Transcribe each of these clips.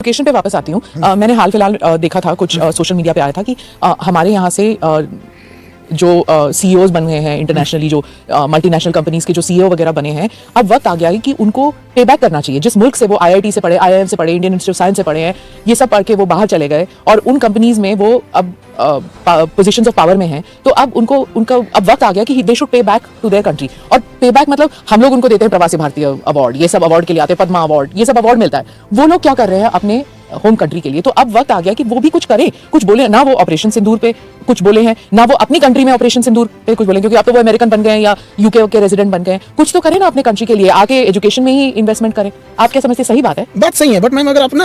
Location पे वापस आती हूँ। मैंने हाल फिलहाल देखा था, कुछ सोशल मीडिया पे आया था कि हमारे यहाँ से जो सीईओज बन गए हैं इंटरनेशनली, जो मल्टीनेशनल कंपनीज के जो सीईओ वगैरह बने हैं, अब वक्त आ गया है कि उनको पे बैक करना चाहिए। जिस मुल्क से वो आईआईटी से पढ़े, आईआईएम से पढ़े, इंडियन इंस्टीट्यूट ऑफ साइंस से पढ़े हैं, ये सब पढ़ के वो बाहर चले गए और उन कंपनीज में वो अब पोजीशंस ऑफ पावर में हैं, तो अब उनका अब वक्त आ गया कि they should pay back to their country. और पे बैक मतलब हम लोग उनको देते हैं प्रवासी भारतीय अवार्ड, ये सब अवार्ड के लिए आते हैं, पद्मा अवार्ड, ये सब अवार्ड मिलता है। वो लोग क्या कर रहे हैं अपने होम कंट्री के लिए? तो अब वक्त आ गया कि वो भी कुछ करें, कुछ बोले ना। वो ऑपरेशन सिंदूर पे कुछ बोले हैं, ना वो अपनी कंट्री में ऑपरेशन सिंदूर पे कुछ बोले, क्योंकि अब तो वो अमेरिकन बन गए हैं या यूके के रेजिडेंट बन गए हैं। कुछ तो करें ना अपने कंट्री के लिए, आके एजुकेशन में ही इन्वेस्टमेंट करें। आप क्या समझते हैं, सही बात है? बात सही है, बट मैम अगर अपना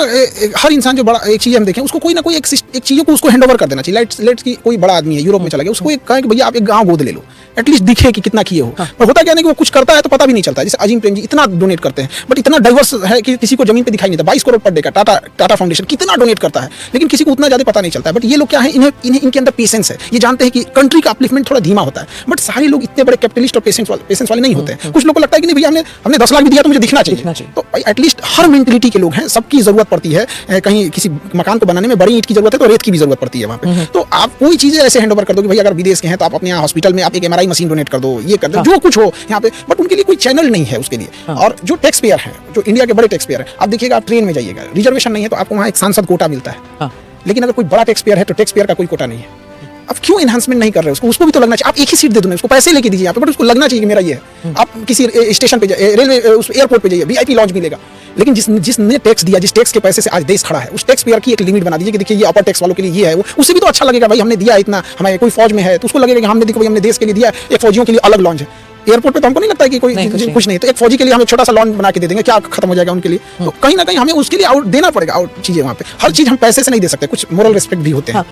हर इंसान जो बड़ा एक चीज हम देखें, उसको कोई ना कोई एक चीजों को उसको हैंड ओवर कर देना चाहिए। लेट्स की कोई बड़ा आदमी है, यूरोप में चला गया, उसको एक कहें कि भैया आप एक गांव गोद ले लो, एटलीस्ट दिखे कि कितना किए हो। पर होता क्या है कि वो कुछ करता है तो पता भी नहीं चलता। जैसे अजीम प्रेम जी इतना डोनेट करते हैं, बट इतना डाइवर्स है कि किसी को जमीन पे दिखाई नहीं देता। 22 करोड़ पर डे का टाटा फाउंडेशन कितना डोनेट करता है, लेकिन किसी को उतना ज्यादा पता नहीं चलता है। बट ये लोग क्या है, इनके अंदर पेशेंस है। ये जानते हैं कि कंट्री का अपलिफ्टमेंट थोड़ा धीमा होता है, बट सारे लोग इतने बड़े कैपिटलिस्ट और पेशेंस वाले नहीं होते हैं। कुछ लोगों को लगता है कि नहीं भैया हमने 10 लाख भी दिया तो मुझे दिखना चाहिए। तो एटलीस्ट हर मेंटलिटी के लोग हैं, सबकी जरूरत पड़ती है। कहीं किसी मकान को बनाने में बड़ी ईंट की जरूरत है तो रेत की भी जरूरत पड़ती है वहाँ पे। तो आप कोई चीजें ऐसे हैंड ओवर कर दो कि भाई अगर विदेश के हैं तो आप अपने यहाँ हॉस्पिटल में आप एक MRI मशीन डोनेट कर दो, ये कर दो, जो कुछ हो यहाँ पे। बट उनके लिए कोई चैनल नहीं है उसके लिए। और जो टैक्स पेयर है, जो इंडिया के बड़े टैक्स पेयर है, आप देखिएगा, आप ट्रेन में जाइएगा, रिजर्वेशन नहीं है तो आपको वहाँ एक सांसद कोटा मिलता है। लेकिन अगर कोई बड़ा टैक्स पेयर है तो टैक्स पेयर का कोई कोटा नहीं है। अब क्यों एनहांसमेंट नहीं कर रहे हो? उसको भी तो लगना चाहिए। आप एक ही सीट दे दो, उसको पैसे लेके दीजिए यहाँ पे, बट उसको लगना चाहिए कि मेरा ये है। आप किसी स्टेशन पे जाइए, रेलवे उस एयरपोर्ट पे जाइए, VIP लॉन्च मिलेगा। लेकिन जिसने टैक्स दिया, जिस टैक्स के पैसे से आज देश खड़ा है, उस टैक्स पेयर की एक लिमिट बना दीजिए कि देखिए ये अपर टैक्स वालों के लिए ये है। उससे भी तो अच्छा लगेगा, भाई हमने दिया इतना। हमें कोई फौज में है तो उसको लगेगा कि हमने देखो भाई हमने देश के लिए दिया, एक फौजियों के लिए अलग लॉन्च है। एयरपोर्ट पे तो हमको नहीं लगता है कि कोई कुछ नहीं, तो एक फौजी के लिए हम एक छोटा सा लॉन बना के दे देंगे, क्या खत्म हो जाएगा उनके लिए? तो कहीं ना कहीं हमें उसके लिए आउट देना पड़ेगा, आउट चीजें वहाँ पे। हर चीज हम पैसे से नहीं दे सकते, कुछ मोरल रिस्पेक्ट भी होते हैं।